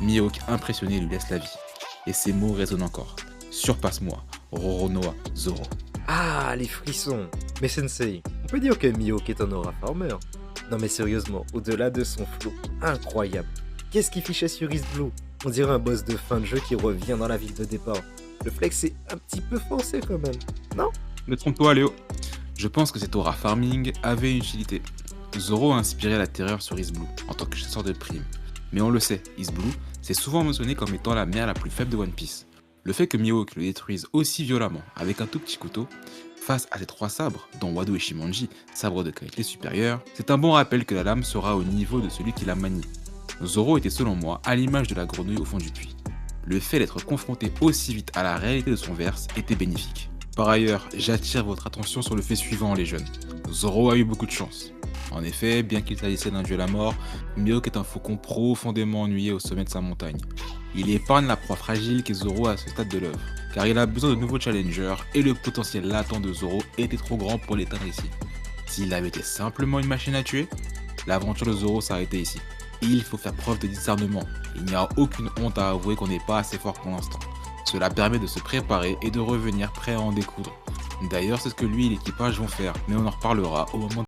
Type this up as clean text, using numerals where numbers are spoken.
Mihawk impressionné lui laisse la vie. Et ses mots résonnent encore. Surpasse-moi, Roronoa Zoro. Ah, les frissons. Mais Sensei, on peut dire que Mihawk est un aura farmer. Non mais sérieusement, au-delà de son flow, incroyable. Qu'est-ce qu'il fichait sur East Blue? On dirait un boss de fin de jeu qui revient dans la ville de départ. Le flex est un petit peu forcé quand même, non? Ne trompe-toi, Léo. Je pense que cet aura farming avait une utilité. Zoro a inspiré la terreur sur East Blue en tant que chasseur de primes. Mais on le sait, East Blue, c'est souvent mentionné comme étant la mère la plus faible de One Piece. Le fait que Mihawk le détruise aussi violemment avec un tout petit couteau, face à ses trois sabres, dont Wado et Shimonji, sabres de qualité supérieure, c'est un bon rappel que la lame sera au niveau de celui qui la manie. Zoro était selon moi à l'image de la grenouille au fond du puits. Le fait d'être confronté aussi vite à la réalité de son verse était bénéfique. Par ailleurs, j'attire votre attention sur le fait suivant les jeunes. Zoro a eu beaucoup de chance. En effet, bien qu'il s'agissait d'un duel à mort, Mihawk est un faucon profondément ennuyé au sommet de sa montagne. Il épargne la proie fragile qu'est Zoro à ce stade de l'œuvre, car il a besoin de nouveaux challengers et le potentiel latent de Zoro était trop grand pour l'éteindre ici. S'il avait été simplement une machine à tuer, l'aventure de Zoro s'arrêtait ici. Il faut faire preuve de discernement. Il n'y a aucune honte à avouer qu'on n'est pas assez fort pour l'instant. Cela permet de se préparer et de revenir prêt à en découdre. D'ailleurs, c'est ce que lui et l'équipage vont faire, mais on en reparlera au moment